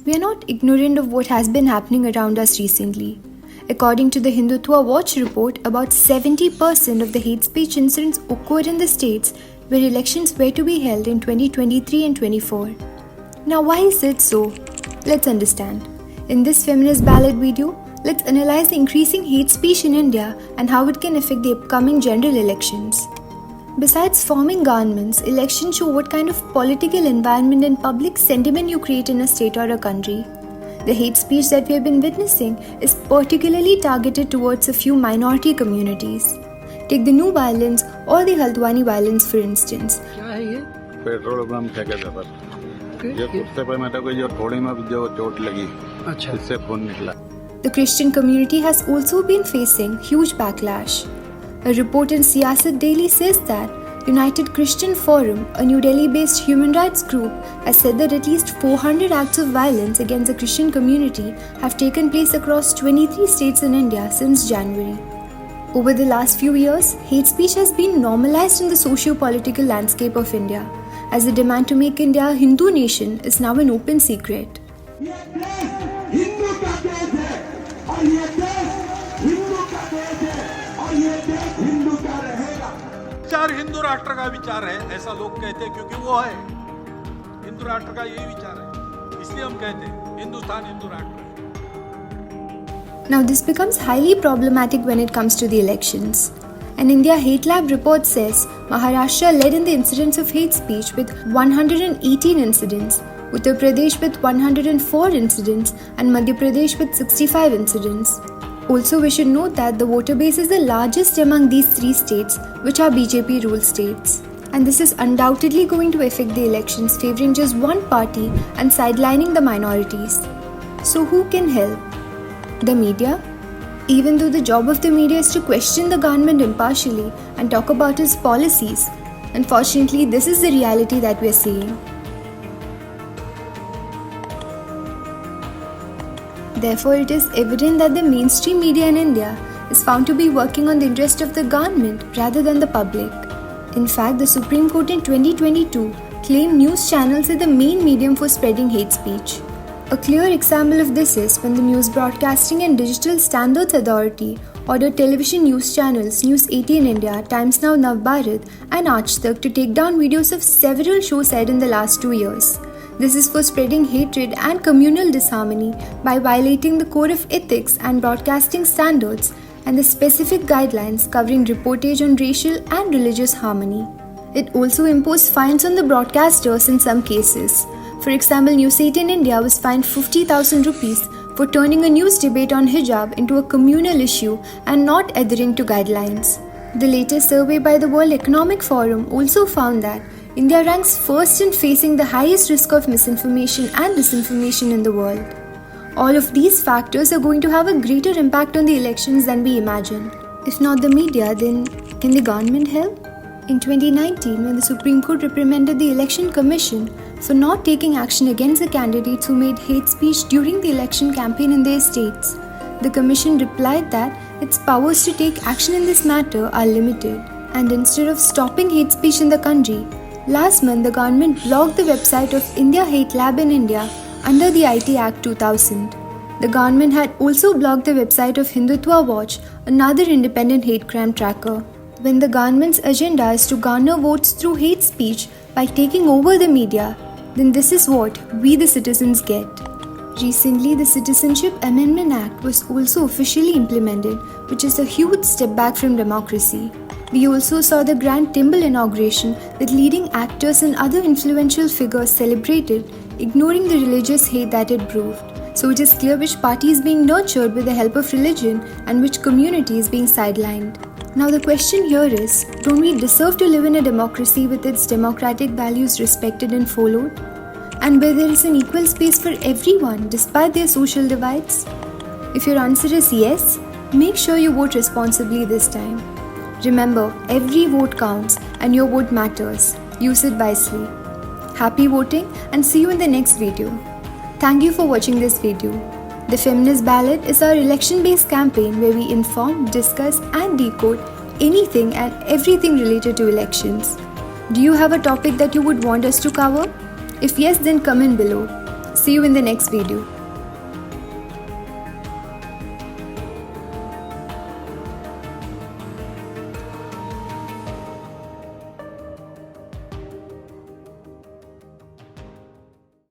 We are not ignorant of what has been happening around us recently. According to the Hindutva Watch report, about 70% of the hate speech incidents occurred in the states where elections were to be held in 2023 and 24. Now, why is it so? Let's understand. In this Feminist Ballot video, let's analyze the increasing hate speech in India and how it can affect the upcoming general elections. Besides forming governments, elections show what kind of political environment and public sentiment you create in a state or a country. The hate speech that we have been witnessing is particularly targeted towards a few minority communities. Take the new violence or the Haldwani violence for instance. क्या है ये? Petrol bomb फेंके थे पर ये कुत्ते पे मेरे को जो थोड़ी में जो चोट लगी अच्छा इससे खून निकला. The Christian community has also been facing huge backlash. A report in Siyasat Daily says that United Christian Forum, a New Delhi-based human rights group, has said that at least 400 acts of violence against the Christian community have taken place across 23 states in India since January. Over the last few years, hate speech has been normalized in the socio-political landscape of India, as the demand to make India a Hindu nation is now an open secret. विचार हिंदू राष्ट्र का विचार है, ऐसा लोग कहते हैं क्योंकि वो है हिंदू राष्ट्र का यही विचार है, इसलिए हम कहते हैं हिंदुस्तान हिंदू राष्ट्र है. Now this becomes highly problematic when it comes to the elections. An India Hate Lab report says Maharashtra led in the incidents of hate speech with 118 incidents, Uttar Pradesh with 104 incidents, and Madhya Pradesh with 65 incidents. Also, we should note that the voter base is the largest among these three states, which are BJP ruled states. And this is undoubtedly going to affect the elections, favouring just one party and sidelining the minorities. So who can help? The media? Even though the job of the media is to question the government impartially and talk about its policies, unfortunately this is the reality that we are seeing. Therefore, it is evident that the mainstream media in India is found to be working on the interest of the government rather than the public. In fact, the Supreme Court in 2022 claimed news channels are the main medium for spreading hate speech. A clear example of this is when the News Broadcasting and Digital Standards Authority ordered television news channels News 18 India, Times Now Navbharat and Aaj Tak to take down videos of several shows aired in the last 2 years. This is for spreading hatred and communal disharmony by violating the Code of Ethics and Broadcasting Standards and the specific guidelines covering reportage on racial and religious harmony. It also imposed fines on the broadcasters in some cases. For example, News 18 India was fined 50,000 rupees for turning a news debate on hijab into a communal issue and not adhering to guidelines. The latest survey by the World Economic Forum also found that India ranks first in facing the highest risk of misinformation and disinformation in the world. All of these factors are going to have a greater impact on the elections than we imagine. If not the media, then can the government help? In 2019, when the Supreme Court reprimanded the Election Commission for not taking action against the candidates who made hate speech during the election campaign in their states, the Commission replied that its powers to take action in this matter are limited. And instead of stopping hate speech in the country, last month the government blocked the website of India Hate Lab in India under the IT Act 2000. The government had also blocked the website of Hindutva Watch, another independent hate crime tracker. When the government's agenda is to garner votes through hate speech by taking over the media, then this is what we the citizens get. Recently, the Citizenship Amendment Act was also officially implemented, which is a huge step back from democracy. We also saw the Grand Temple inauguration with leading actors and other influential figures celebrated, ignoring the religious hate that it proved. So it is clear which party is being nurtured with the help of religion and which community is being sidelined. Now the question here is, don't we deserve to live in a democracy with its democratic values respected and followed? And where there is an equal space for everyone despite their social divides? If your answer is yes, make sure you vote responsibly this time. Remember, every vote counts and your vote matters. Use it wisely. Happy voting and see you in the next video. Thank you for watching this video. The Feminist Ballot is our election-based campaign where we inform, discuss and decode anything and everything related to elections. Do you have a topic that you would want us to cover? If yes, then comment below. See you in the next video.